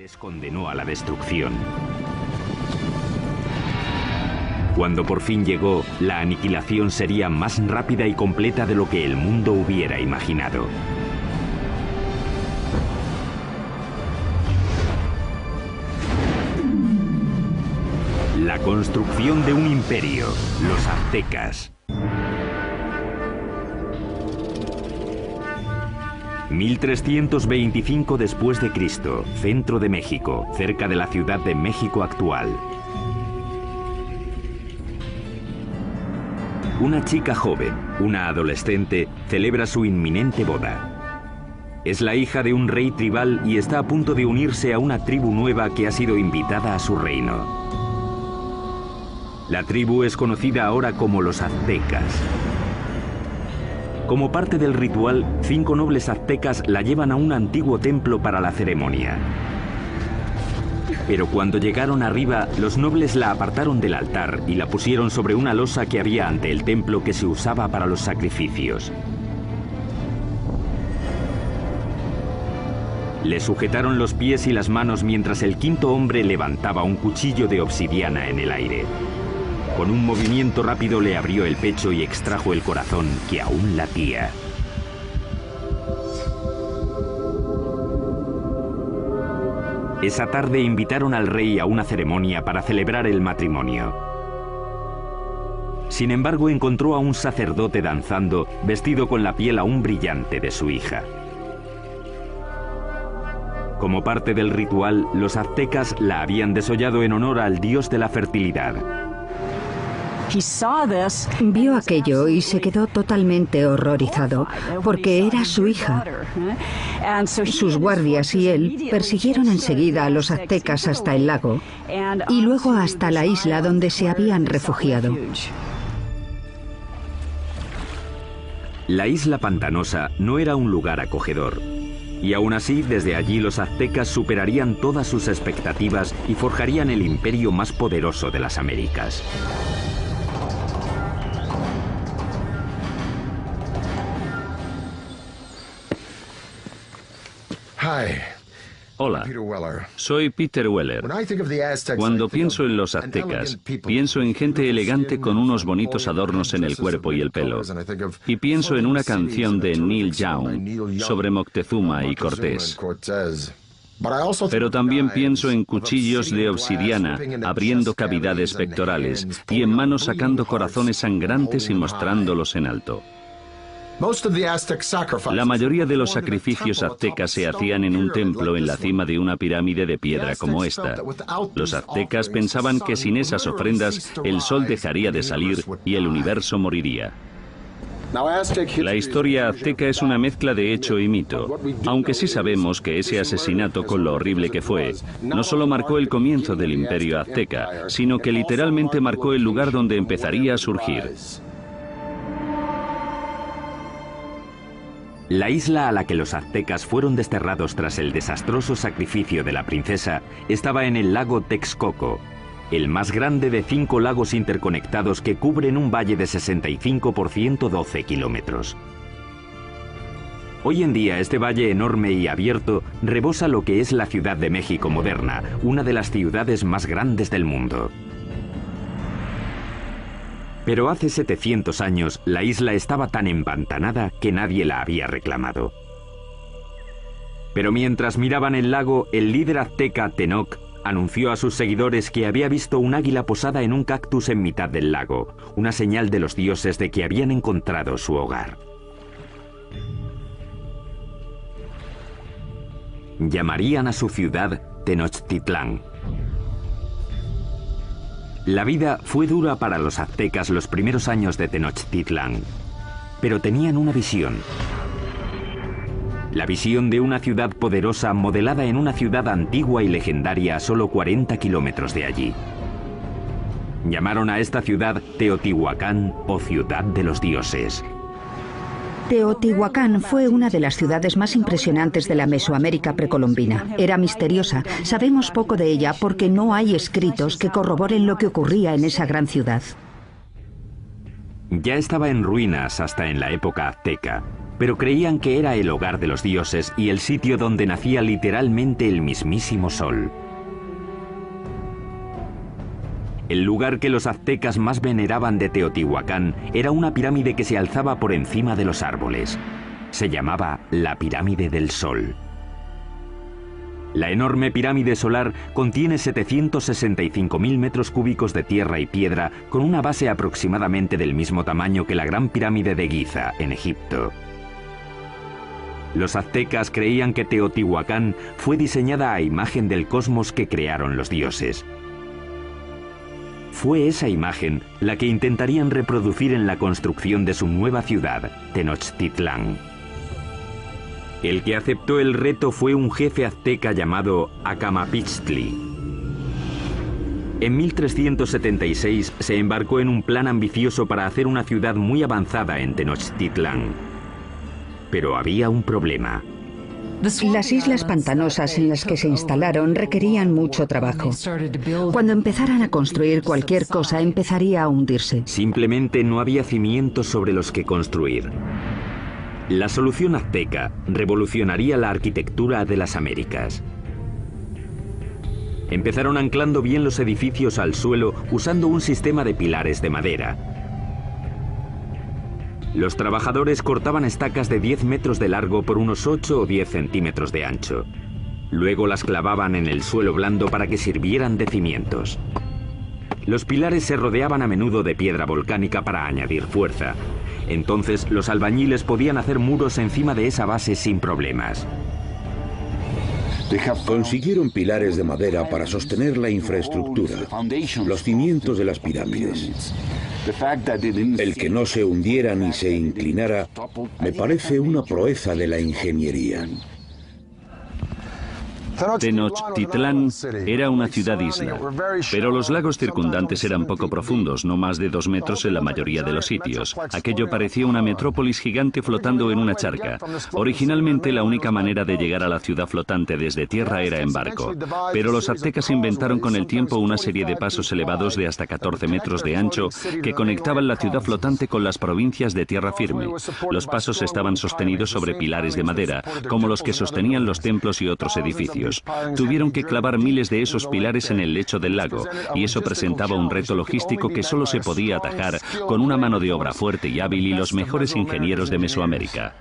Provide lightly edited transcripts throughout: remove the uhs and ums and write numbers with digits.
les condenó a la destrucción. Cuando por fin llegó, la aniquilación sería más rápida y completa de lo que el mundo hubiera imaginado. La construcción de un imperio, los aztecas. 1325 después de Cristo, centro de México, cerca de la Ciudad de México actual. Una chica joven, una adolescente, celebra su inminente boda. Es la hija de un rey tribal y está a punto de unirse a una tribu nueva que ha sido invitada a su reino. La tribu es conocida ahora como los aztecas. Como parte del ritual, 5 nobles aztecas la llevan a un antiguo templo para la ceremonia. Pero cuando llegaron arriba, los nobles la apartaron del altar y la pusieron sobre una losa que había ante el templo que se usaba para los sacrificios. Le sujetaron los pies y las manos mientras el 5.º hombre levantaba un cuchillo de obsidiana en el aire. Con un movimiento rápido le abrió el pecho y extrajo el corazón que aún latía. Esa tarde invitaron al rey a una ceremonia para celebrar el matrimonio. Sin embargo, encontró a un sacerdote danzando, vestido con la piel aún brillante de su hija. Como parte del ritual, los aztecas la habían desollado en honor al dios de la fertilidad. Vio aquello y se quedó totalmente horrorizado, porque era su hija. Sus guardias y él persiguieron enseguida a los aztecas hasta el lago y luego hasta la isla donde se habían refugiado. La isla pantanosa no era un lugar acogedor. Y aún así, desde allí los aztecas superarían todas sus expectativas y forjarían el imperio más poderoso de las Américas. Hola, soy Peter Weller. Cuando pienso en los aztecas, pienso en gente elegante con unos bonitos adornos en el cuerpo y el pelo. Y pienso en una canción de Neil Young sobre Moctezuma y Cortés. Pero también pienso en cuchillos de obsidiana abriendo cavidades pectorales y en manos sacando corazones sangrantes y mostrándolos en alto. La mayoría de los sacrificios aztecas se hacían en un templo en la cima de una pirámide de piedra como esta. Los aztecas pensaban que sin esas ofrendas el sol dejaría de salir y el universo moriría. La historia azteca es una mezcla de hecho y mito, aunque sí sabemos que ese asesinato, con lo horrible que fue, no solo marcó el comienzo del imperio azteca, sino que literalmente marcó el lugar donde empezaría a surgir. La isla a la que los aztecas fueron desterrados tras el desastroso sacrificio de la princesa estaba en el lago Texcoco, el más grande de 5 lagos interconectados que cubren un valle de 65 por 112 kilómetros. Hoy en día este valle enorme y abierto rebosa lo que es la Ciudad de México moderna, una de las ciudades más grandes del mundo. Pero hace 700 años la isla estaba tan empantanada que nadie la había reclamado. Pero mientras miraban el lago, el líder azteca Tenoch anunció a sus seguidores que había visto un águila posada en un cactus en mitad del lago, una señal de los dioses de que habían encontrado su hogar. Llamarían a su ciudad Tenochtitlán. La vida fue dura para los aztecas los primeros años de Tenochtitlán, pero tenían una visión. La visión de una ciudad poderosa modelada en una ciudad antigua y legendaria a solo 40 kilómetros de allí. Llamaron a esta ciudad Teotihuacán o Ciudad de los Dioses. Teotihuacán fue una de las ciudades más impresionantes de la Mesoamérica precolombina. Era misteriosa. Sabemos poco de ella porque no hay escritos que corroboren lo que ocurría en esa gran ciudad. Ya estaba en ruinas hasta en la época azteca, pero creían que era el hogar de los dioses y el sitio donde nacía literalmente el mismísimo sol. El lugar que los aztecas más veneraban de Teotihuacán era una pirámide que se alzaba por encima de los árboles. Se llamaba la Pirámide del Sol. La enorme pirámide solar contiene 765.000 metros cúbicos de tierra y piedra con una base aproximadamente del mismo tamaño que la Gran Pirámide de Giza, en Egipto. Los aztecas creían que Teotihuacán fue diseñada a imagen del cosmos que crearon los dioses. Fue esa imagen la que intentarían reproducir en la construcción de su nueva ciudad, Tenochtitlán. El que aceptó el reto fue un jefe azteca llamado Acamapichtli. En 1376 se embarcó en un plan ambicioso para hacer una ciudad muy avanzada en Tenochtitlán. Pero había un problema. Las islas pantanosas en las que se instalaron requerían mucho trabajo. Cuando empezaran a construir cualquier cosa, empezaría a hundirse. Simplemente no había cimientos sobre los que construir. La solución azteca revolucionaría la arquitectura de las Américas. Empezaron anclando bien los edificios al suelo usando un sistema de pilares de madera. Los trabajadores cortaban estacas de 10 metros de largo por unos 8 o 10 centímetros de ancho. Luego las clavaban en el suelo blando para que sirvieran de cimientos. Los pilares se rodeaban a menudo de piedra volcánica para añadir fuerza. Entonces los albañiles podían hacer muros encima de esa base sin problemas. Consiguieron pilares de madera para sostener la infraestructura, los cimientos de las pirámides. El que no se hundiera ni se inclinara me parece una proeza de la ingeniería. Tenochtitlán era una ciudad-isla, pero los lagos circundantes eran poco profundos, no más de 2 metros en la mayoría de los sitios. Aquello parecía una metrópolis gigante flotando en una charca. Originalmente la única manera de llegar a la ciudad flotante desde tierra era en barco, pero los aztecas inventaron con el tiempo una serie de pasos elevados de hasta 14 metros de ancho que conectaban la ciudad flotante con las provincias de tierra firme. Los pasos estaban sostenidos sobre pilares de madera, como los que sostenían los templos y otros edificios. Tuvieron que clavar miles de esos pilares en el lecho del lago, y eso presentaba un reto logístico que solo se podía atajar con una mano de obra fuerte y hábil y los mejores ingenieros de Mesoamérica.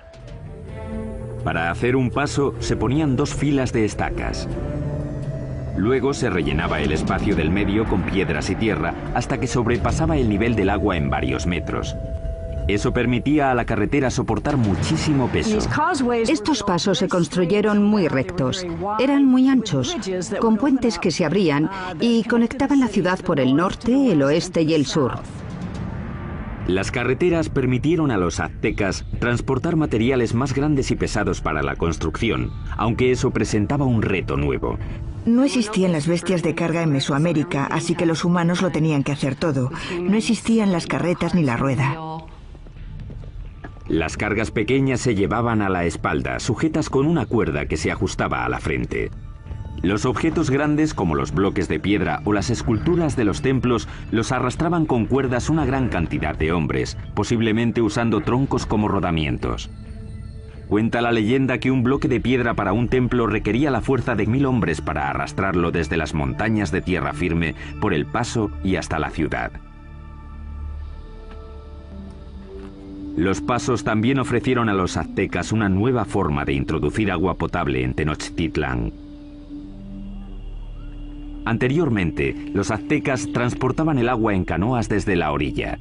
Para hacer un paso se ponían 2 filas de estacas. Luego se rellenaba el espacio del medio con piedras y tierra hasta que sobrepasaba el nivel del agua en varios metros. Eso permitía a la carretera soportar muchísimo peso. Estos pasos se construyeron muy rectos. Eran muy anchos, con puentes que se abrían y conectaban la ciudad por el norte, el oeste y el sur. Las carreteras permitieron a los aztecas transportar materiales más grandes y pesados para la construcción, aunque eso presentaba un reto nuevo. No existían las bestias de carga en Mesoamérica, así que los humanos lo tenían que hacer todo. No existían las carretas ni la rueda. Las cargas pequeñas se llevaban a la espalda, sujetas con una cuerda que se ajustaba a la frente. Los objetos grandes, como los bloques de piedra o las esculturas de los templos, los arrastraban con cuerdas una gran cantidad de hombres, posiblemente usando troncos como rodamientos. Cuenta la leyenda que un bloque de piedra para un templo requería la fuerza de 1000 hombres para arrastrarlo desde las montañas de tierra firme por el paso y hasta la ciudad. Los pasos también ofrecieron a los aztecas una nueva forma de introducir agua potable en Tenochtitlán. Anteriormente, los aztecas transportaban el agua en canoas desde la orilla.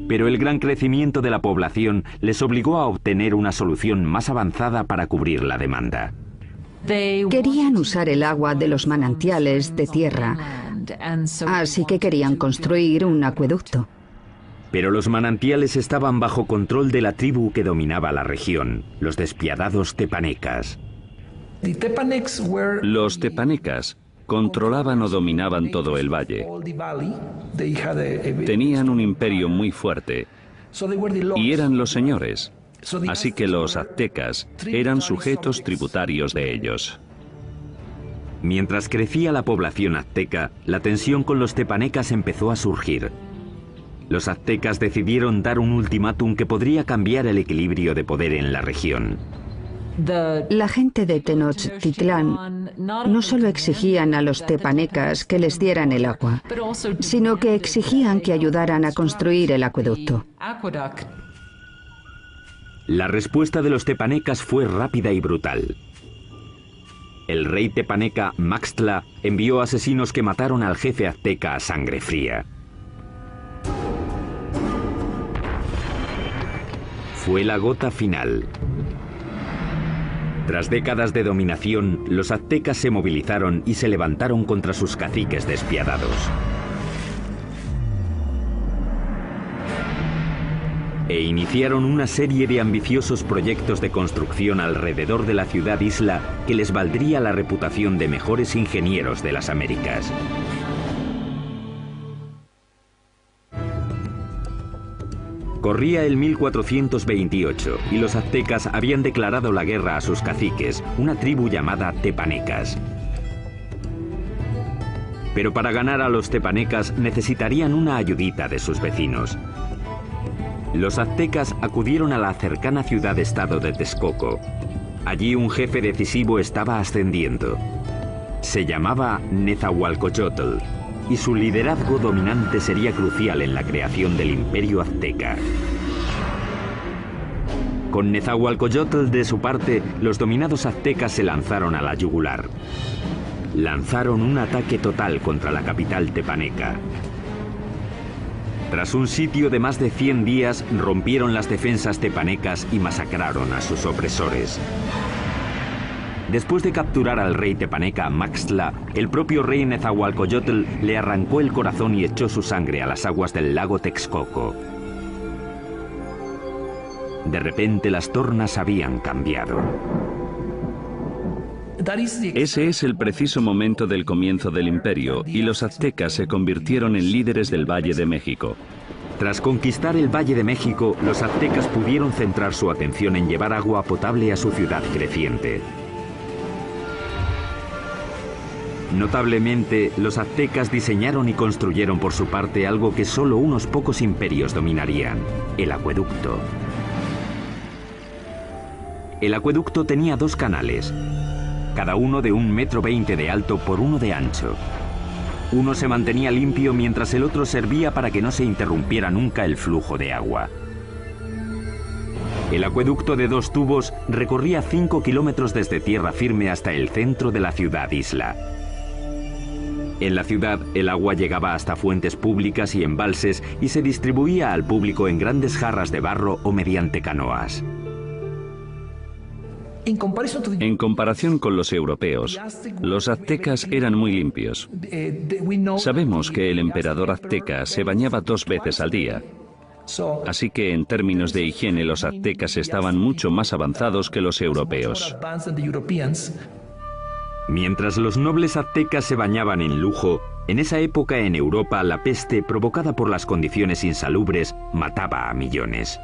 Pero el gran crecimiento de la población les obligó a obtener una solución más avanzada para cubrir la demanda. Querían usar el agua de los manantiales de tierra, así que querían construir un acueducto. Pero los manantiales estaban bajo control de la tribu que dominaba la región, los despiadados tepanecas. Los tepanecas controlaban o dominaban todo el valle. Tenían un imperio muy fuerte y eran los señores, así que los aztecas eran sujetos tributarios de ellos. Mientras crecía la población azteca, la tensión con los tepanecas empezó a surgir. Los aztecas decidieron dar un ultimátum que podría cambiar el equilibrio de poder en la región. La gente de Tenochtitlán no solo exigían a los tepanecas que les dieran el agua, sino que exigían que ayudaran a construir el acueducto. La respuesta de los tepanecas fue rápida y brutal. El rey tepaneca Maxtla envió asesinos que mataron al jefe azteca a sangre fría. Fue la gota final. Tras décadas de dominación, los aztecas se movilizaron y se levantaron contra sus caciques despiadados. E iniciaron una serie de ambiciosos proyectos de construcción alrededor de la ciudad-isla que les valdría la reputación de mejores ingenieros de las Américas. Corría el 1428 y los aztecas habían declarado la guerra a sus caciques, una tribu llamada tepanecas. Pero para ganar a los tepanecas necesitarían una ayudita de sus vecinos. Los aztecas acudieron a la cercana ciudad-estado de Texcoco. Allí un jefe decisivo estaba ascendiendo. Se llamaba Nezahualcóyotl, y su liderazgo dominante sería crucial en la creación del imperio azteca. Con Nezahualcóyotl de su parte, los dominados aztecas se lanzaron a la yugular. Lanzaron un ataque total contra la capital tepaneca. Tras un sitio de más de 100 días, rompieron las defensas tepanecas y masacraron a sus opresores. Después de capturar al rey tepaneca Maxtla, el propio rey Nezahualcóyotl le arrancó el corazón y echó su sangre a las aguas del lago Texcoco. De repente las tornas habían cambiado. Ese es el preciso momento del comienzo del imperio, y los aztecas se convirtieron en líderes del Valle de México. Tras conquistar el Valle de México, los aztecas pudieron centrar su atención en llevar agua potable a su ciudad creciente. Notablemente, los aztecas diseñaron y construyeron por su parte algo que solo unos pocos imperios dominarían: el acueducto. El acueducto tenía 2 canales, cada uno de 1,20 m de alto por 1 de ancho. Uno se mantenía limpio mientras el otro servía para que no se interrumpiera nunca el flujo de agua. El acueducto de 2 tubos recorría 5 kilómetros desde tierra firme hasta el centro de la ciudad-isla. En la ciudad, el agua llegaba hasta fuentes públicas y embalses y se distribuía al público en grandes jarras de barro o mediante canoas. En comparación con los europeos, los aztecas eran muy limpios. Sabemos que el emperador azteca se bañaba 2 veces al día. Así que en términos de higiene los aztecas estaban mucho más avanzados que los europeos. Mientras los nobles aztecas se bañaban en lujo, en esa época en Europa la peste, provocada por las condiciones insalubres, mataba a millones.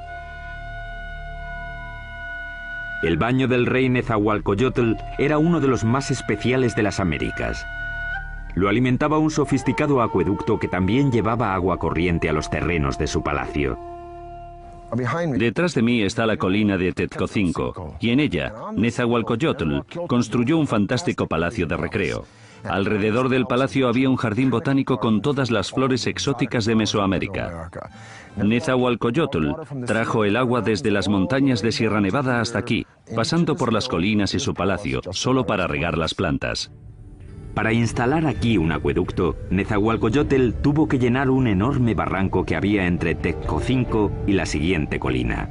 El baño del rey Nezahualcóyotl era uno de los más especiales de las Américas. Lo alimentaba un sofisticado acueducto que también llevaba agua corriente a los terrenos de su palacio. Detrás de mí está la colina de Tezcocinco, y en ella, Nezahualcóyotl construyó un fantástico palacio de recreo. Alrededor del palacio había un jardín botánico con todas las flores exóticas de Mesoamérica. Nezahualcóyotl trajo el agua desde las montañas de Sierra Nevada hasta aquí, pasando por las colinas y su palacio, solo para regar las plantas. Para instalar aquí un acueducto, Nezahualcóyotl tuvo que llenar un enorme barranco que había entre Tezcocinco y la siguiente colina.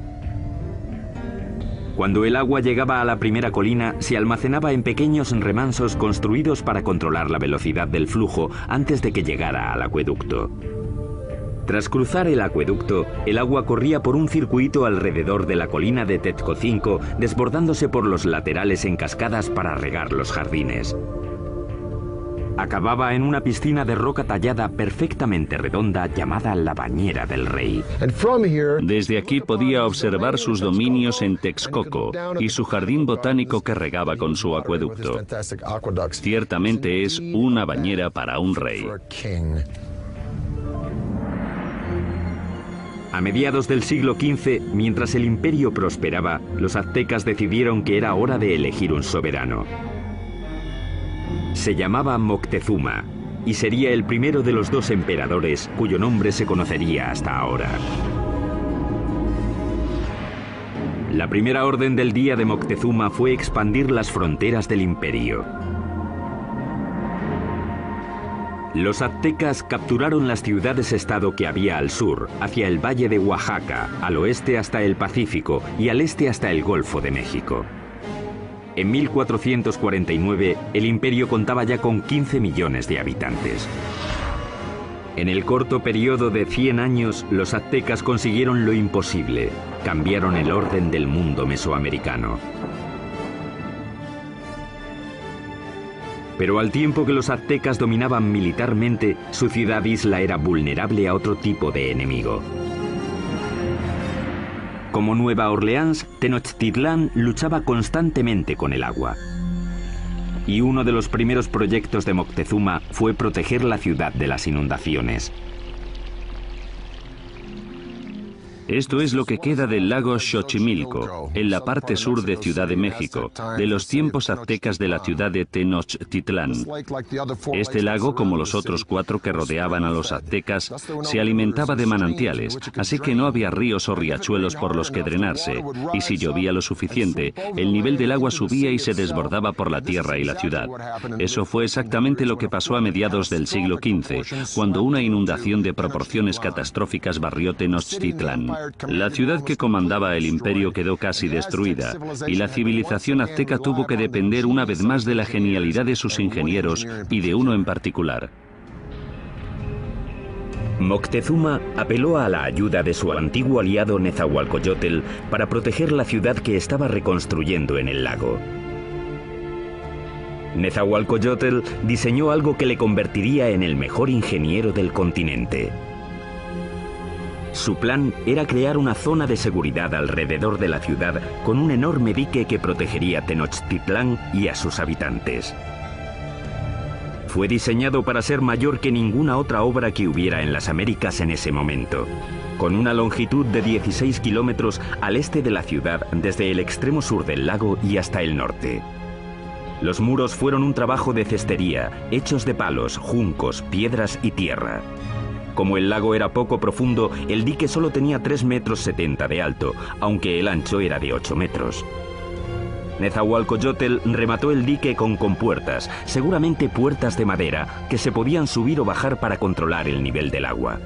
Cuando el agua llegaba a la primera colina, se almacenaba en pequeños remansos construidos para controlar la velocidad del flujo antes de que llegara al acueducto. Tras cruzar el acueducto, el agua corría por un circuito alrededor de la colina de Tezcocinco, desbordándose por los laterales en cascadas para regar los jardines. Acababa en una piscina de roca tallada perfectamente redonda llamada la Bañera del Rey. Desde aquí podía observar sus dominios en Texcoco y su jardín botánico que regaba con su acueducto. Ciertamente es una bañera para un rey. A mediados del siglo XV, mientras el imperio prosperaba, los aztecas decidieron que era hora de elegir un soberano. Se llamaba Moctezuma y sería el primero de los 2 emperadores cuyo nombre se conocería hasta ahora. La primera orden del día de Moctezuma fue expandir las fronteras del imperio. Los aztecas capturaron las ciudades-estado que había al sur, hacia el valle de Oaxaca, al oeste hasta el Pacífico y al este hasta el Golfo de México. En 1449, el imperio contaba ya con 15 millones de habitantes. En el corto periodo de 100 años, los aztecas consiguieron lo imposible. Cambiaron el orden del mundo mesoamericano. Pero al tiempo que los aztecas dominaban militarmente, su ciudad-isla era vulnerable a otro tipo de enemigo. Como Nueva Orleans, Tenochtitlán luchaba constantemente con el agua. Y uno de los primeros proyectos de Moctezuma fue proteger la ciudad de las inundaciones. Esto es lo que queda del lago Xochimilco, en la parte sur de Ciudad de México, de los tiempos aztecas de la ciudad de Tenochtitlán. Este lago, como los otros 4 que rodeaban a los aztecas, se alimentaba de manantiales, así que no había ríos o riachuelos por los que drenarse, y si llovía lo suficiente, el nivel del agua subía y se desbordaba por la tierra y la ciudad. Eso fue exactamente lo que pasó a mediados del siglo XV, cuando una inundación de proporciones catastróficas barrió Tenochtitlán. La ciudad que comandaba el imperio quedó casi destruida, y la civilización azteca tuvo que depender una vez más de la genialidad de sus ingenieros y de uno en particular. Moctezuma apeló a la ayuda de su antiguo aliado Nezahualcóyotl para proteger la ciudad que estaba reconstruyendo en el lago. Nezahualcóyotl diseñó algo que le convertiría en el mejor ingeniero del continente. Su plan era crear una zona de seguridad alrededor de la ciudad con un enorme dique que protegería Tenochtitlán y a sus habitantes. Fue diseñado para ser mayor que ninguna otra obra que hubiera en las Américas en ese momento, con una longitud de 16 kilómetros al este de la ciudad desde el extremo sur del lago y hasta el norte. Los muros fueron un trabajo de cestería, hechos de palos, juncos, piedras y tierra. Como el lago era poco profundo, el dique solo tenía 3,70 metros de alto, aunque el ancho era de 8 metros. Nezahualcóyotl remató el dique con compuertas, seguramente puertas de madera, que se podían subir o bajar para controlar el nivel del agua.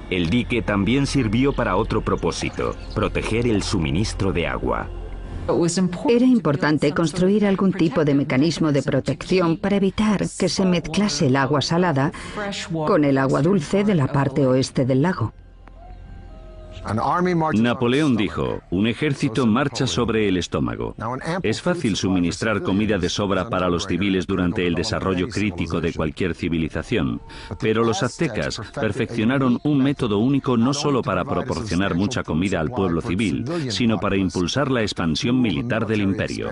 El dique también sirvió para otro propósito, proteger el suministro de agua. Era importante construir algún tipo de mecanismo de protección para evitar que se mezclase el agua salada con el agua dulce de la parte oeste del lago. Napoleón dijo, un ejército marcha sobre el estómago. Es fácil suministrar comida de sobra para los civiles durante el desarrollo crítico de cualquier civilización, pero los aztecas perfeccionaron un método único no solo para proporcionar mucha comida al pueblo civil, sino para impulsar la expansión militar del imperio.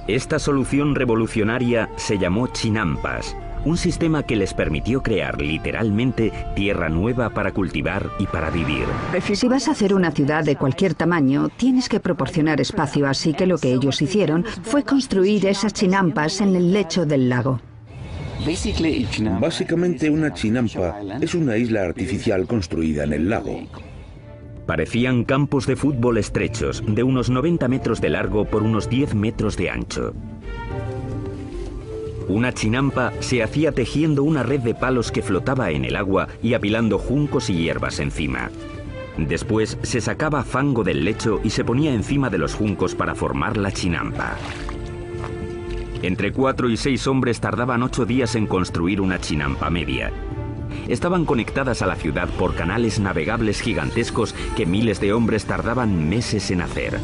Esta solución revolucionaria se llamó chinampas, un sistema que les permitió crear literalmente tierra nueva para cultivar y para vivir. Si vas a hacer una ciudad de cualquier tamaño, tienes que proporcionar espacio, así que lo que ellos hicieron fue construir esas chinampas en el lecho del lago. Básicamente una chinampa es una isla artificial construida en el lago. Parecían campos de fútbol estrechos, de unos 90 metros de largo por unos 10 metros de ancho. Una chinampa se hacía tejiendo una red de palos que flotaba en el agua y apilando juncos y hierbas encima. Después se sacaba fango del lecho y se ponía encima de los juncos para formar la chinampa. Entre 4 y 6 hombres tardaban 8 días en construir una chinampa media. Estaban conectadas a la ciudad por canales navegables gigantescos que miles de hombres tardaban meses en hacer.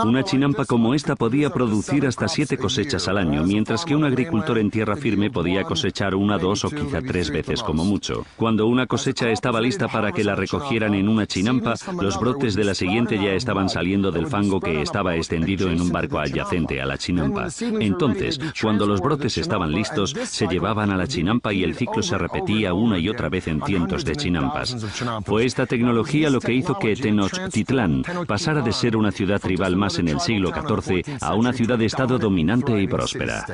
Una chinampa como esta podía producir hasta 7 cosechas al año, mientras que un agricultor en tierra firme podía cosechar 1, 2 o quizá 3 veces como mucho. Cuando una cosecha estaba lista para que la recogieran en una chinampa, los brotes de la siguiente ya estaban saliendo del fango que estaba extendido en un barco adyacente a la chinampa. Entonces, cuando los brotes estaban listos, se llevaban a la chinampa y el ciclo se repetía una y otra vez en cientos de chinampas. Fue esta tecnología lo que hizo que Tenochtitlán pasara de ser una ciudad tribal más en el siglo XIV a una ciudad-estado dominante y próspera.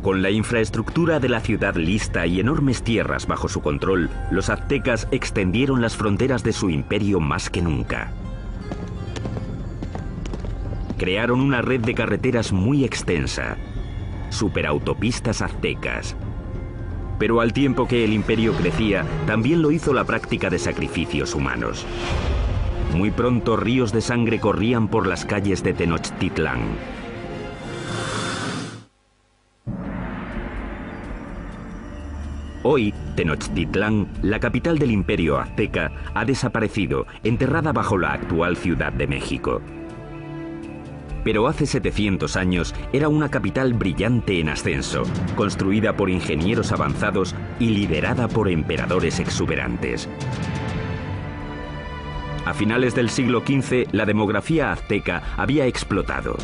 Con la infraestructura de la ciudad lista y enormes tierras bajo su control, los aztecas extendieron las fronteras de su imperio más que nunca. Crearon una red de carreteras muy extensa, superautopistas aztecas. Pero al tiempo que el imperio crecía, también lo hizo la práctica de sacrificios humanos. Muy pronto ríos de sangre corrían por las calles de Tenochtitlán. Hoy, Tenochtitlán, la capital del imperio azteca, ha desaparecido, enterrada bajo la actual Ciudad de México. Pero hace 700 años era una capital brillante en ascenso, construida por ingenieros avanzados y liderada por emperadores exuberantes. A finales del siglo XV, la demografía azteca había explotado.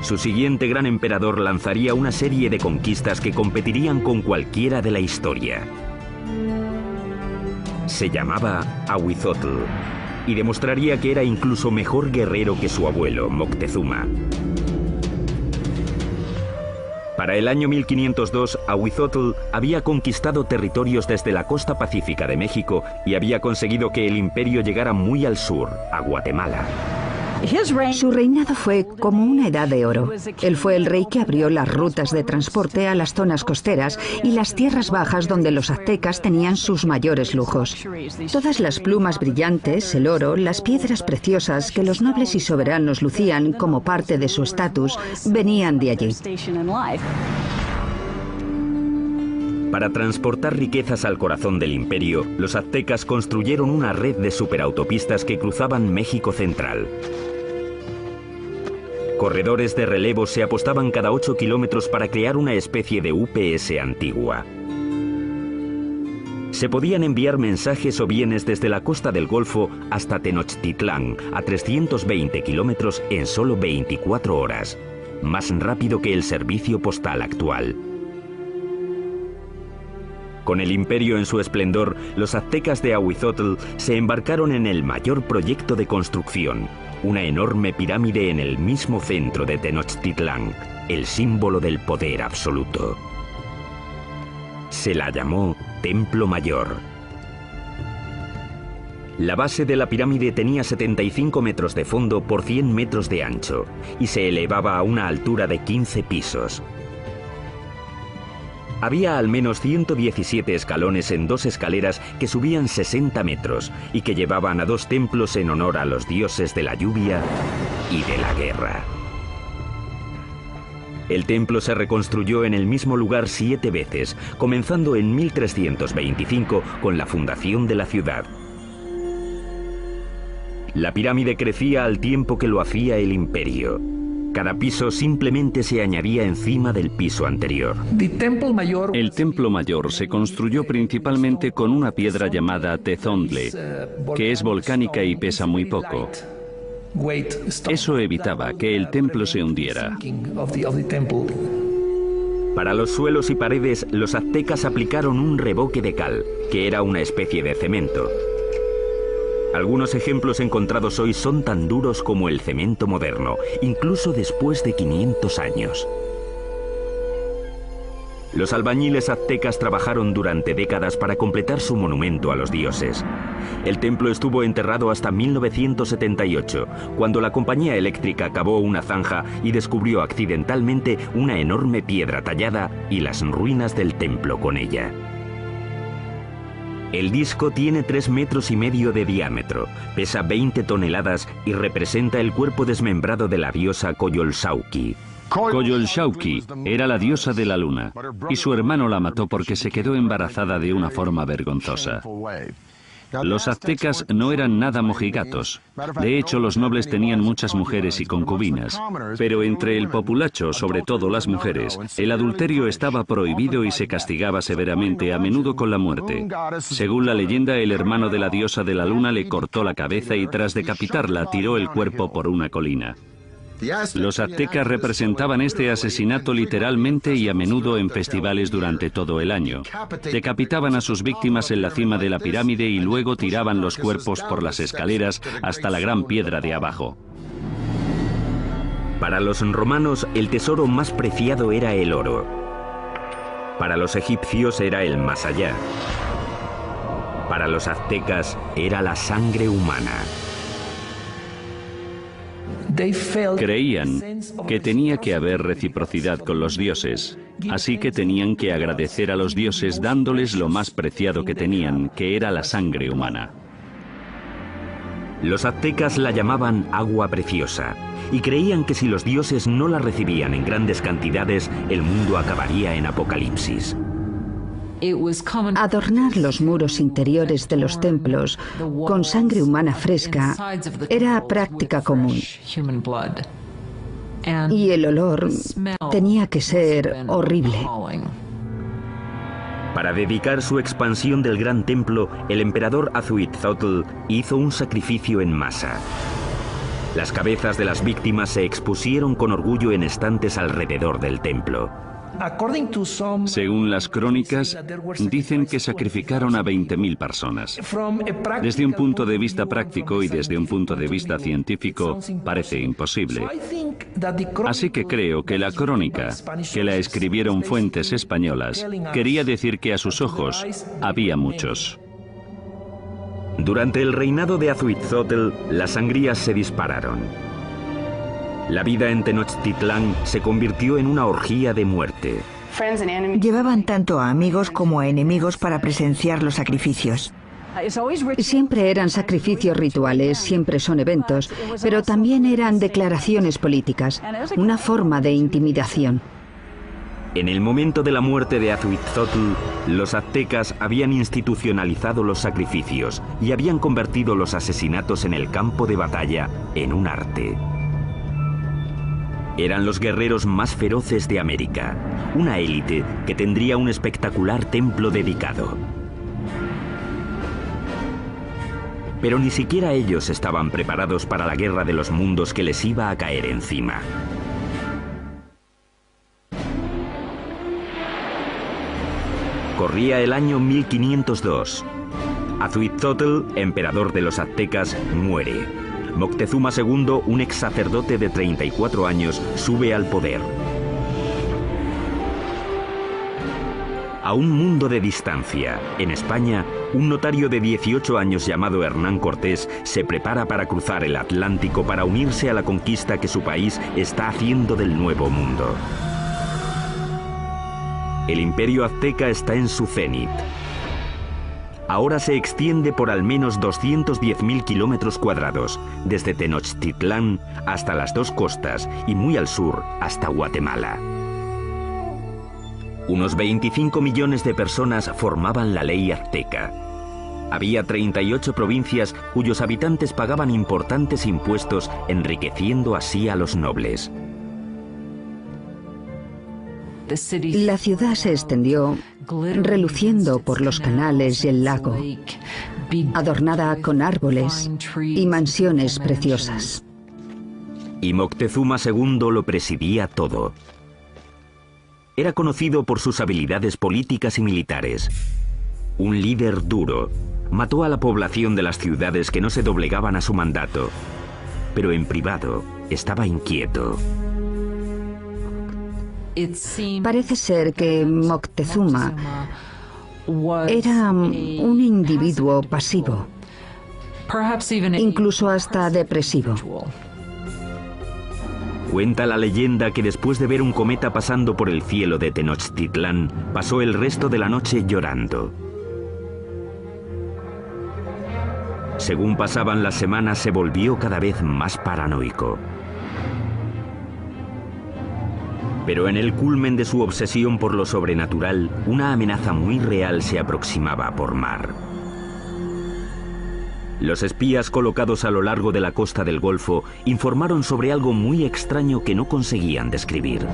Su siguiente gran emperador lanzaría una serie de conquistas que competirían con cualquiera de la historia. Se llamaba Ahuizotl y demostraría que era incluso mejor guerrero que su abuelo, Moctezuma. Para el año 1502, Ahuizotl había conquistado territorios desde la costa pacífica de México y había conseguido que el imperio llegara muy al sur, a Guatemala. Su reinado fue como una edad de oro. Él fue el rey que abrió las rutas de transporte a las zonas costeras y las tierras bajas donde los aztecas tenían sus mayores lujos. Todas las plumas brillantes, el oro, las piedras preciosas que los nobles y soberanos lucían como parte de su estatus, venían de allí. Para transportar riquezas al corazón del imperio, los aztecas construyeron una red de superautopistas que cruzaban México central. Corredores de relevo se apostaban cada 8 kilómetros para crear una especie de UPS antigua. Se podían enviar mensajes o bienes desde la costa del Golfo hasta Tenochtitlán, a 320 kilómetros en solo 24 horas, más rápido que el servicio postal actual. Con el imperio en su esplendor, los aztecas de Ahuizotl se embarcaron en el mayor proyecto de construcción, una enorme pirámide en el mismo centro de Tenochtitlán, el símbolo del poder absoluto. Se la llamó Templo Mayor. La base de la pirámide tenía 75 metros de fondo por 100 metros de ancho y se elevaba a una altura de 15 pisos. Había al menos 117 escalones en 2 escaleras que subían 60 metros y que llevaban a 2 templos en honor a los dioses de la lluvia y de la guerra. El templo se reconstruyó en el mismo lugar 7 veces, comenzando en 1325 con la fundación de la ciudad. La pirámide crecía al tiempo que lo hacía el imperio. Cada piso simplemente se añadía encima del piso anterior. El templo mayor se construyó principalmente con una piedra llamada tezontle, que es volcánica y pesa muy poco. Eso evitaba que el templo se hundiera. Para los suelos y paredes, los aztecas aplicaron un revoque de cal, que era una especie de cemento. Algunos ejemplos encontrados hoy son tan duros como el cemento moderno, incluso después de 500 años. Los albañiles aztecas trabajaron durante décadas para completar su monumento a los dioses. El templo estuvo enterrado hasta 1978, cuando la compañía eléctrica cavó una zanja y descubrió accidentalmente una enorme piedra tallada y las ruinas del templo con ella. El disco tiene 3,5 metros de diámetro, pesa 20 toneladas y representa el cuerpo desmembrado de la diosa Coyolxauhqui. Coyolxauhqui era la diosa de la luna, y su hermano la mató porque se quedó embarazada de una forma vergonzosa. Los aztecas no eran nada mojigatos. De hecho, los nobles tenían muchas mujeres y concubinas. Pero entre el populacho, sobre todo las mujeres, el adulterio estaba prohibido y se castigaba severamente, a menudo con la muerte. Según la leyenda, el hermano de la diosa de la luna le cortó la cabeza y tras decapitarla tiró el cuerpo por una colina. Los aztecas representaban este asesinato literalmente y a menudo en festivales durante todo el año. Decapitaban a sus víctimas en la cima de la pirámide y luego tiraban los cuerpos por las escaleras hasta la gran piedra de abajo. Para los romanos, el tesoro más preciado era el oro. Para los egipcios era el más allá. Para los aztecas era la sangre humana. Creían que tenía que haber reciprocidad con los dioses, así que tenían que agradecer a los dioses dándoles lo más preciado que tenían, que era la sangre humana. Los aztecas la llamaban agua preciosa y creían que si los dioses no la recibían en grandes cantidades, el mundo acabaría en apocalipsis. Adornar los muros interiores de los templos con sangre humana fresca era práctica común. Y el olor tenía que ser horrible. Para dedicar su expansión del gran templo, el emperador Azhuitzotl hizo un sacrificio en masa. Las cabezas de las víctimas se expusieron con orgullo en estantes alrededor del templo. Según las crónicas, dicen que sacrificaron a 20.000 personas. Desde un punto de vista práctico y desde un punto de vista científico, parece imposible. Así que creo que la crónica, que la escribieron fuentes españolas, quería decir que a sus ojos había muchos. Durante el reinado de Azhuitzotl, las sangrías se dispararon. La vida en Tenochtitlán se convirtió en una orgía de muerte. Llevaban tanto a amigos como a enemigos para presenciar los sacrificios. Siempre eran sacrificios rituales, siempre son eventos, pero también eran declaraciones políticas, una forma de intimidación. En el momento de la muerte de Azhuitzotl, los aztecas habían institucionalizado los sacrificios y habían convertido los asesinatos en el campo de batalla en un arte. Eran los guerreros más feroces de América, una élite que tendría un espectacular templo dedicado. Pero ni siquiera ellos estaban preparados para la guerra de los mundos que les iba a caer encima. Corría el año 1502. Azhuitzotl, emperador de los aztecas, muere. Moctezuma II, un ex sacerdote de 34 años, sube al poder. A un mundo de distancia, en España, un notario de 18 años llamado Hernán Cortés se prepara para cruzar el Atlántico para unirse a la conquista que su país está haciendo del Nuevo Mundo. El imperio azteca está en su cenit. Ahora se extiende por al menos 210.000 kilómetros cuadrados, desde Tenochtitlán hasta las dos costas y muy al sur hasta Guatemala. Unos 25 millones de personas formaban la ley azteca. Había 38 provincias cuyos habitantes pagaban importantes impuestos, enriqueciendo así a los nobles. La ciudad se extendió, reluciendo por los canales y el lago, adornada con árboles y mansiones preciosas. Y Moctezuma II lo presidía todo. Era conocido por sus habilidades políticas y militares. Un líder duro, mató a la población de las ciudades que no se doblegaban a su mandato, pero en privado estaba inquieto. Parece ser que Moctezuma era un individuo pasivo, incluso hasta depresivo. Cuenta la leyenda que después de ver un cometa pasando por el cielo de Tenochtitlán, pasó el resto de la noche llorando. Según pasaban las semanas, se volvió cada vez más paranoico. Pero en el culmen de su obsesión por lo sobrenatural, una amenaza muy real se aproximaba por mar. Los espías colocados a lo largo de la costa del Golfo informaron sobre algo muy extraño que no conseguían describir.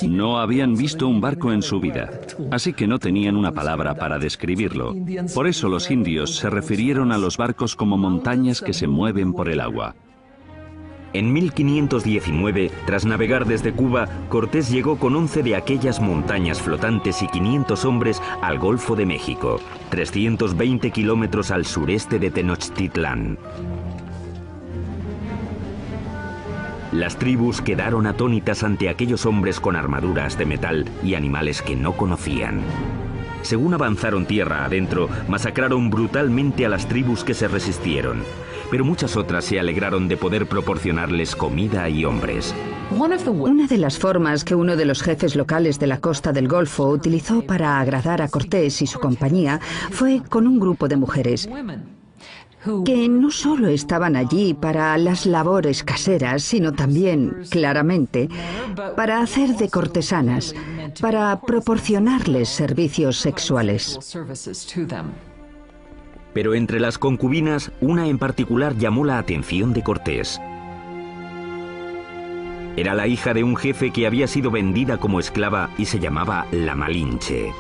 No habían visto un barco en su vida, así que no tenían una palabra para describirlo. Por eso los indios se refirieron a los barcos como montañas que se mueven por el agua. En 1519, tras navegar desde Cuba, Cortés llegó con 11 de aquellas montañas flotantes y 500 hombres al Golfo de México, 320 kilómetros al sureste de Tenochtitlán. Las tribus quedaron atónitas ante aquellos hombres con armaduras de metal y animales que no conocían. Según avanzaron tierra adentro, masacraron brutalmente a las tribus que se resistieron, pero muchas otras se alegraron de poder proporcionarles comida y hombres. Una de las formas que uno de los jefes locales de la costa del Golfo utilizó para agradar a Cortés y su compañía fue con un grupo de mujeres que no solo estaban allí para las labores caseras, sino también, claramente, para hacer de cortesanas, para proporcionarles servicios sexuales. Pero entre las concubinas, una en particular llamó la atención de Cortés. Era la hija de un jefe que había sido vendida como esclava y se llamaba la Malinche.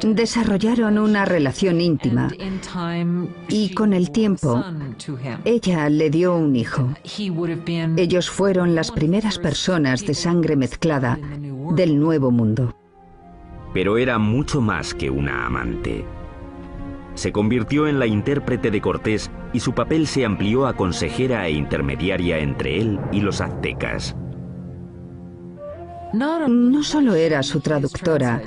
Desarrollaron una relación íntima y con el tiempo ella le dio un hijo. Ellos fueron las primeras personas de sangre mezclada del Nuevo Mundo. Pero era mucho más que una amante. Se convirtió en la intérprete de Cortés y su papel se amplió a consejera e intermediaria entre él y los aztecas. No solo era su traductora,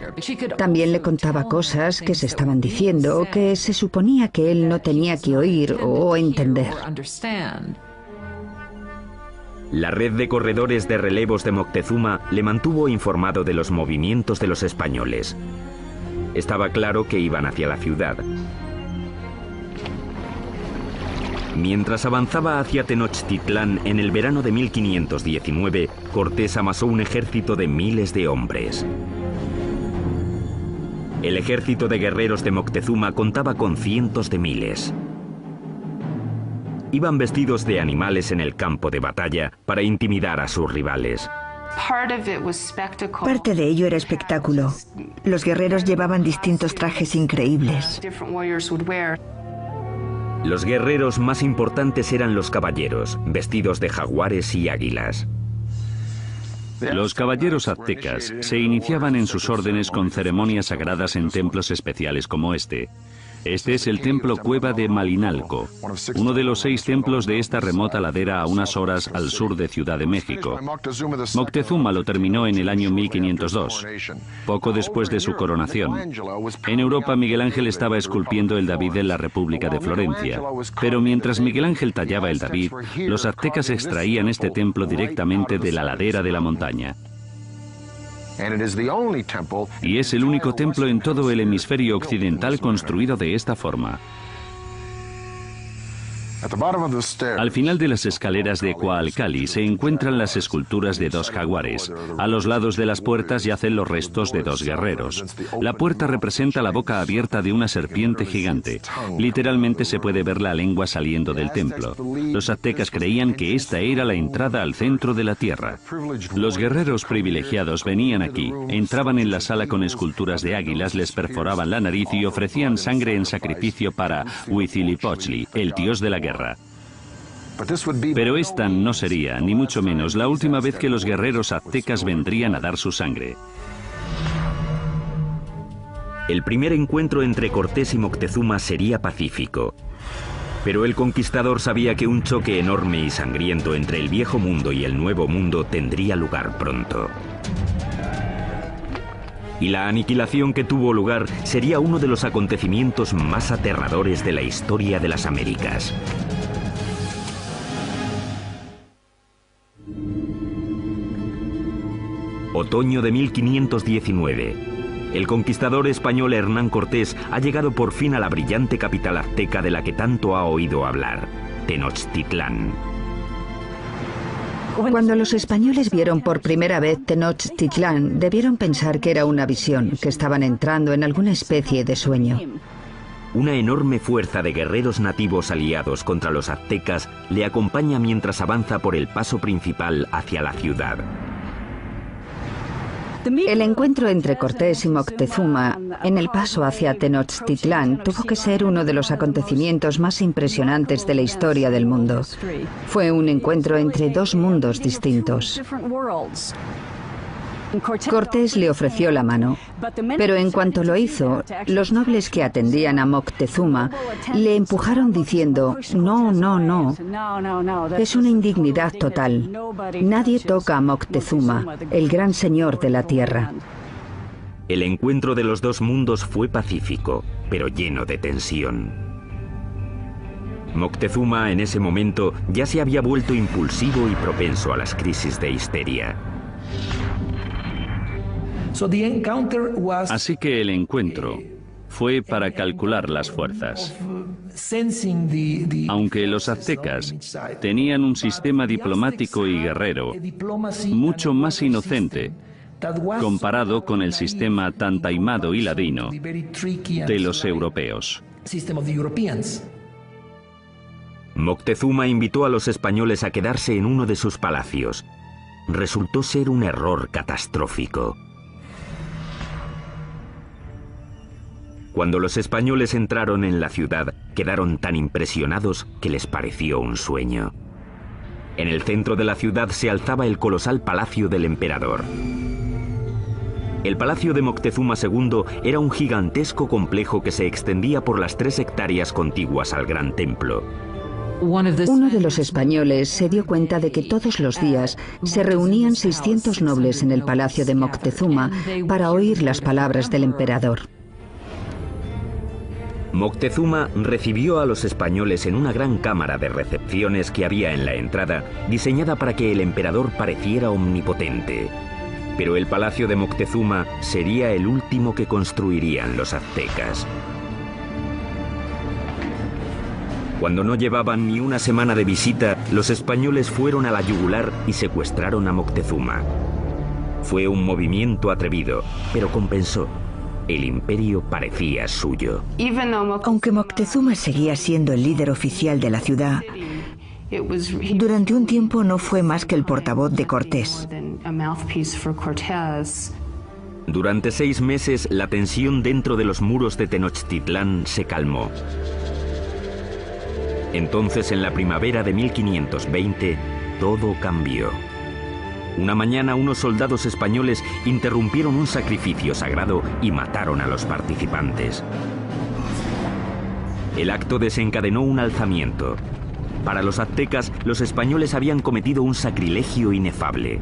también le contaba cosas que se estaban diciendo, que se suponía que él no tenía que oír o entender. La red de corredores de relevos de Moctezuma le mantuvo informado de los movimientos de los españoles. Estaba claro que iban hacia la ciudad. Mientras avanzaba hacia Tenochtitlán en el verano de 1519, Cortés amasó un ejército de miles de hombres. El ejército de guerreros de Moctezuma contaba con cientos de miles. Iban vestidos de animales en el campo de batalla para intimidar a sus rivales. Parte de ello era espectáculo. Los guerreros llevaban distintos trajes increíbles. Los guerreros más importantes eran los caballeros, vestidos de jaguares y águilas. Los caballeros aztecas se iniciaban en sus órdenes con ceremonias sagradas en templos especiales como este. Este es el templo Cueva de Malinalco, uno de los 6 templos de esta remota ladera a unas horas al sur de Ciudad de México. Moctezuma lo terminó en el año 1502, poco después de su coronación. En Europa, Miguel Ángel estaba esculpiendo el David en la República de Florencia. Pero mientras Miguel Ángel tallaba el David, los aztecas extraían este templo directamente de la ladera de la montaña. Y es el único templo en todo el hemisferio occidental construido de esta forma. Al final de las escaleras de Coalcali se encuentran las esculturas de 2 jaguares. A los lados de las puertas yacen los restos de 2 guerreros. La puerta representa la boca abierta de una serpiente gigante. Literalmente se puede ver la lengua saliendo del templo. Los aztecas creían que esta era la entrada al centro de la tierra. Los guerreros privilegiados venían aquí, entraban en la sala con esculturas de águilas, les perforaban la nariz y ofrecían sangre en sacrificio para Huitzilopochtli, el dios de la guerra. Pero esta no sería, ni mucho menos, la última vez que los guerreros aztecas vendrían a dar su sangre. El primer encuentro entre Cortés y Moctezuma sería pacífico. Pero el conquistador sabía que un choque enorme y sangriento entre el viejo mundo y el nuevo mundo tendría lugar pronto. Y la aniquilación que tuvo lugar sería uno de los acontecimientos más aterradores de la historia de las Américas. Otoño de 1519. El conquistador español Hernán Cortés ha llegado por fin a la brillante capital azteca de la que tanto ha oído hablar, Tenochtitlán. Cuando los españoles vieron por primera vez Tenochtitlán, debieron pensar que era una visión, que estaban entrando en alguna especie de sueño. Una enorme fuerza de guerreros nativos aliados contra los aztecas le acompaña mientras avanza por el paso principal hacia la ciudad. El encuentro entre Cortés y Moctezuma en el paso hacia Tenochtitlán tuvo que ser uno de los acontecimientos más impresionantes de la historia del mundo. Fue un encuentro entre dos mundos distintos. Cortés le ofreció la mano, pero en cuanto lo hizo, los nobles que atendían a Moctezuma le empujaron diciendo: no, no, no, es una indignidad total. Nadie toca a Moctezuma, el gran señor de la tierra. El encuentro de los dos mundos fue pacífico, pero lleno de tensión. Moctezuma en ese momento ya se había vuelto impulsivo y propenso a las crisis de histeria. Así que el encuentro fue para calcular las fuerzas. Aunque los aztecas tenían un sistema diplomático y guerrero mucho más inocente comparado con el sistema tan taimado y ladino de los europeos. Moctezuma invitó a los españoles a quedarse en uno de sus palacios. Resultó ser un error catastrófico. Cuando los españoles entraron en la ciudad, quedaron tan impresionados que les pareció un sueño. En el centro de la ciudad se alzaba el colosal palacio del emperador. El palacio de Moctezuma II era un gigantesco complejo que se extendía por las 3 hectáreas contiguas al gran templo. Uno de los españoles se dio cuenta de que todos los días se reunían 600 nobles en el palacio de Moctezuma para oír las palabras del emperador. Moctezuma recibió a los españoles en una gran cámara de recepciones que había en la entrada, diseñada para que el emperador pareciera omnipotente. Pero el palacio de Moctezuma sería el último que construirían los aztecas. Cuando no llevaban ni una semana de visita, los españoles fueron a la yugular y secuestraron a Moctezuma. Fue un movimiento atrevido, pero compensó. El imperio parecía suyo. Aunque Moctezuma seguía siendo el líder oficial de la ciudad, durante un tiempo no fue más que el portavoz de Cortés. Durante 6 meses, la tensión dentro de los muros de Tenochtitlán se calmó. Entonces, en la primavera de 1520, todo cambió. Una mañana, unos soldados españoles interrumpieron un sacrificio sagrado y mataron a los participantes. El acto desencadenó un alzamiento. Para los aztecas, los españoles habían cometido un sacrilegio inefable.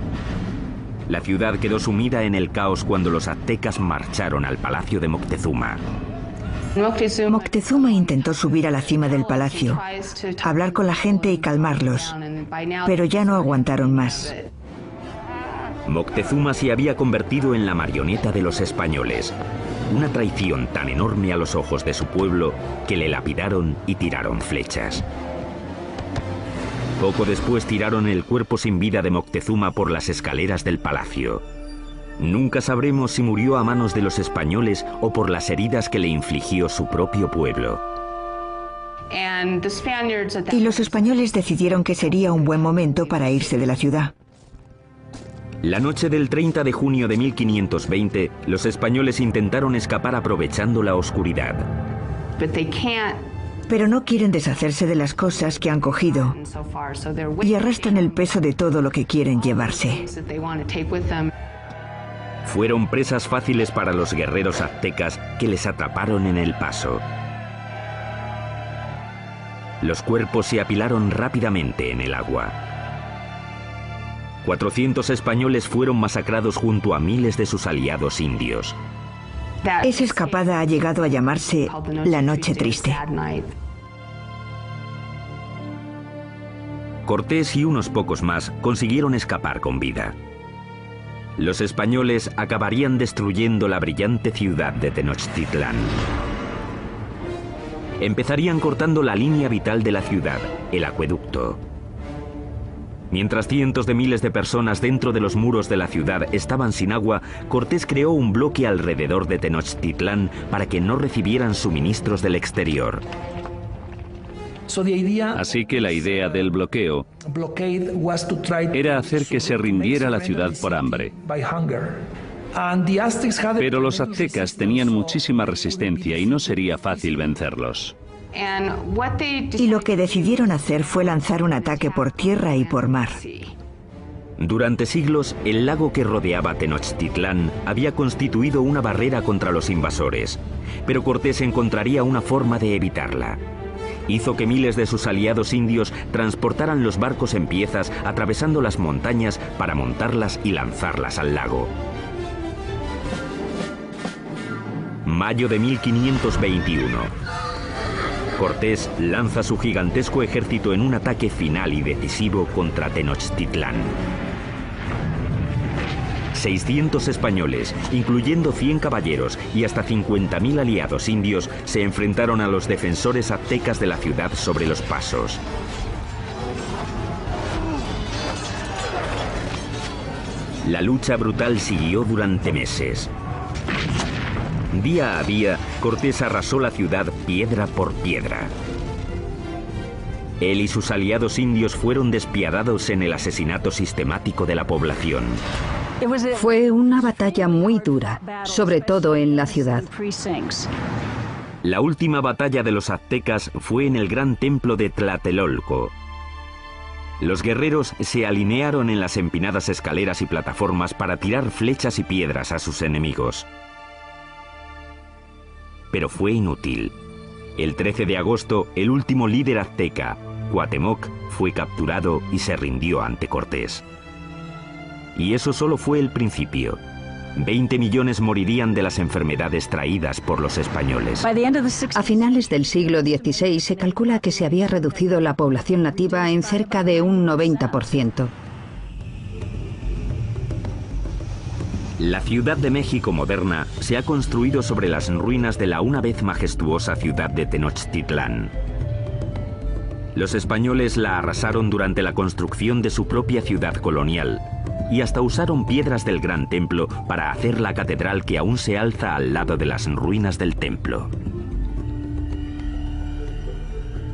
La ciudad quedó sumida en el caos cuando los aztecas marcharon al palacio de Moctezuma. Moctezuma intentó subir a la cima del palacio, hablar con la gente y calmarlos, pero ya no aguantaron más. Moctezuma se había convertido en la marioneta de los españoles. Una traición tan enorme a los ojos de su pueblo que le lapidaron y tiraron flechas. Poco después tiraron el cuerpo sin vida de Moctezuma por las escaleras del palacio. Nunca sabremos si murió a manos de los españoles o por las heridas que le infligió su propio pueblo. Y los españoles decidieron que sería un buen momento para irse de la ciudad. La noche del 30 de junio de 1520, los españoles intentaron escapar aprovechando la oscuridad. Pero no quieren deshacerse de las cosas que han cogido y arrastran el peso de todo lo que quieren llevarse. Fueron presas fáciles para los guerreros aztecas que les atraparon en el paso. Los cuerpos se apilaron rápidamente en el agua. 400 españoles fueron masacrados junto a miles de sus aliados indios. Esa escapada ha llegado a llamarse la Noche Triste. Cortés y unos pocos más consiguieron escapar con vida. Los españoles acabarían destruyendo la brillante ciudad de Tenochtitlán. Empezarían cortando la línea vital de la ciudad, el acueducto. Mientras cientos de miles de personas dentro de los muros de la ciudad estaban sin agua, Cortés creó un bloque alrededor de Tenochtitlán para que no recibieran suministros del exterior. Así que la idea del bloqueo era hacer que se rindiera la ciudad por hambre. Pero los aztecas tenían muchísima resistencia y no sería fácil vencerlos. Y lo que decidieron hacer fue lanzar un ataque por tierra y por mar. Durante siglos, el lago que rodeaba Tenochtitlán había constituido una barrera contra los invasores, pero Cortés encontraría una forma de evitarla. Hizo que miles de sus aliados indios transportaran los barcos en piezas atravesando las montañas para montarlas y lanzarlas al lago. Mayo de 1521. Cortés lanza su gigantesco ejército en un ataque final y decisivo contra Tenochtitlán. 600 españoles, incluyendo 100 caballeros y hasta 50.000 aliados indios, se enfrentaron a los defensores aztecas de la ciudad sobre los pasos. La lucha brutal siguió durante meses. Día a día, Cortés arrasó la ciudad piedra por piedra. Él y sus aliados indios fueron despiadados en el asesinato sistemático de la población. Fue una batalla muy dura, sobre todo en la ciudad. La última batalla de los aztecas fue en el gran templo de Tlatelolco. Los guerreros se alinearon en las empinadas escaleras y plataformas para tirar flechas y piedras a sus enemigos. Pero fue inútil. El 13 de agosto, el último líder azteca, Cuauhtémoc, fue capturado y se rindió ante Cortés. Y eso solo fue el principio. 20 millones morirían de las enfermedades traídas por los españoles. A finales del siglo XVI se calcula que se había reducido la población nativa en cerca de un 90%. La Ciudad de México moderna se ha construido sobre las ruinas de la una vez majestuosa ciudad de Tenochtitlán. Los españoles la arrasaron durante la construcción de su propia ciudad colonial y hasta usaron piedras del Gran Templo para hacer la catedral que aún se alza al lado de las ruinas del templo.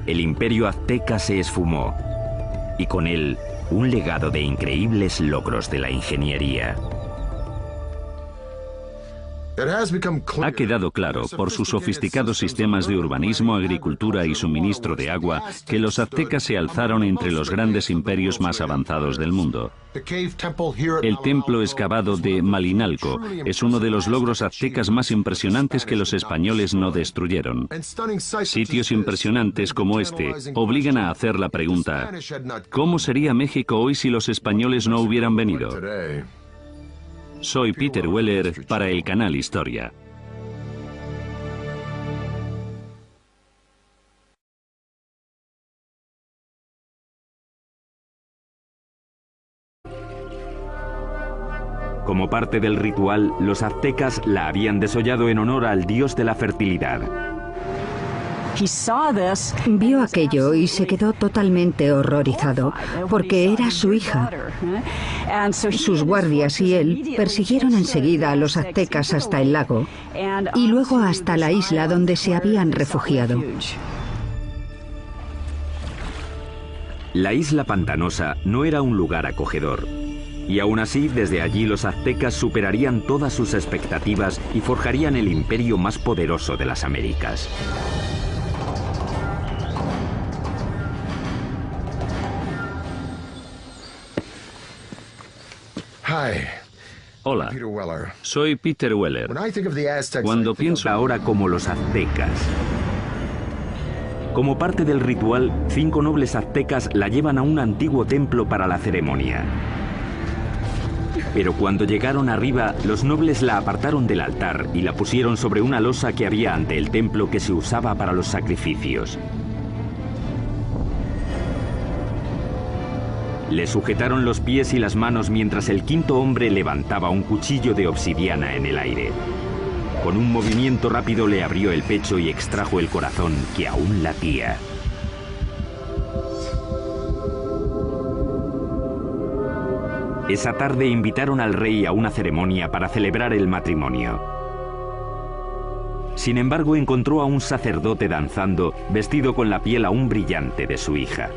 El imperio azteca se esfumó y con él un legado de increíbles logros de la ingeniería. Ha quedado claro, por sus sofisticados sistemas de urbanismo, agricultura y suministro de agua, que los aztecas se alzaron entre los grandes imperios más avanzados del mundo. El templo excavado de Malinalco es uno de los logros aztecas más impresionantes que los españoles no destruyeron. Sitios impresionantes como este obligan a hacer la pregunta: ¿cómo sería México hoy si los españoles no hubieran venido? Soy Peter Weller para el canal Historia. Como parte del ritual, los aztecas la habían desollado en honor al dios de la fertilidad. Vio aquello y se quedó totalmente horrorizado, porque era su hija. Sus guardias y él persiguieron enseguida a los aztecas hasta el lago y luego hasta la isla donde se habían refugiado. La isla pantanosa no era un lugar acogedor. Y aún así, desde allí los aztecas superarían todas sus expectativas y forjarían el imperio más poderoso de las Américas. Hola, soy Peter Weller. Cuando pienso ahora como los aztecas. Como parte del ritual, 5 nobles aztecas la llevan a un antiguo templo para la ceremonia. Pero cuando llegaron arriba, los nobles la apartaron del altar y la pusieron sobre una losa que había ante el templo que se usaba para los sacrificios. Le sujetaron los pies y las manos mientras el 5.º hombre levantaba un cuchillo de obsidiana en el aire. Con un movimiento rápido le abrió el pecho y extrajo el corazón que aún latía. Esa tarde invitaron al rey a una ceremonia para celebrar el matrimonio. Sin embargo, encontró a un sacerdote danzando, vestido con la piel aún brillante de su hija.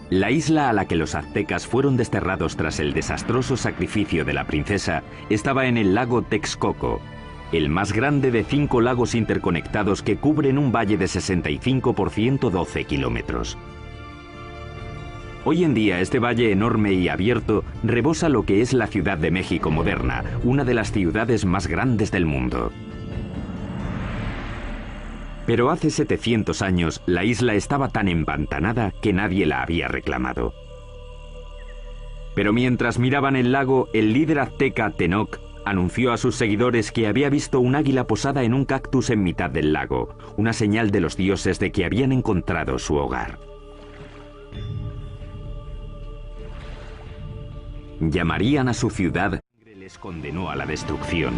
La isla a la que los aztecas fueron desterrados tras el desastroso sacrificio de la princesa estaba en el lago Texcoco, el más grande de 5 lagos interconectados que cubren un valle de 65 por 112 kilómetros. Hoy en día este valle enorme y abierto rebosa lo que es la Ciudad de México moderna, una de las ciudades más grandes del mundo. Pero hace 700 años la isla estaba tan empantanada que nadie la había reclamado. Pero mientras miraban el lago, el líder azteca Tenoch anunció a sus seguidores que había visto un águila posada en un cactus en mitad del lago, una señal de los dioses de que habían encontrado su hogar. Llamarían a su ciudad, les condenó a la destrucción.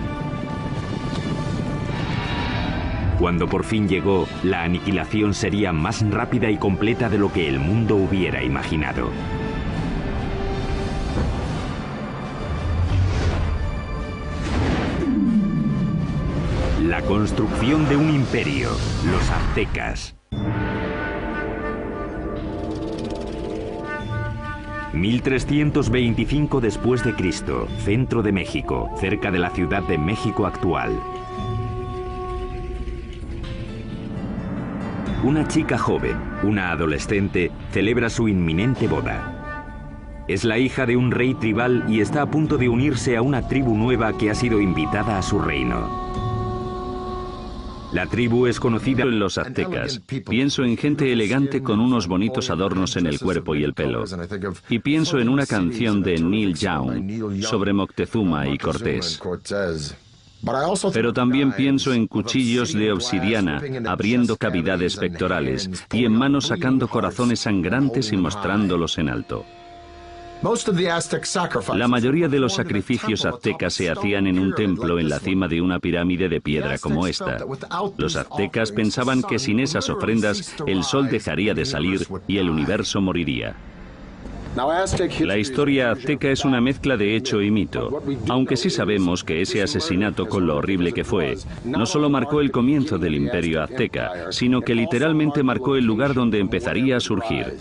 Cuando por fin llegó, la aniquilación sería más rápida y completa de lo que el mundo hubiera imaginado. La construcción de un imperio, los aztecas. 1325 después de Cristo, centro de México, cerca de la Ciudad de México actual. Una chica joven, una adolescente, celebra su inminente boda. Es la hija de un rey tribal y está a punto de unirse a una tribu nueva que ha sido invitada a su reino. La tribu es conocida en los aztecas. Pienso en gente elegante con unos bonitos adornos en el cuerpo y el pelo. Y pienso en una canción de Neil Young sobre Moctezuma y Cortés. Pero también pienso en cuchillos de obsidiana abriendo cavidades pectorales y en manos sacando corazones sangrantes y mostrándolos en alto. La mayoría de los sacrificios aztecas se hacían en un templo en la cima de una pirámide de piedra como esta. Los aztecas pensaban que sin esas ofrendas el sol dejaría de salir y el universo moriría. La historia azteca es una mezcla de hecho y mito, aunque sí sabemos que ese asesinato, con lo horrible que fue, no solo marcó el comienzo del imperio azteca, sino que literalmente marcó el lugar donde empezaría a surgir.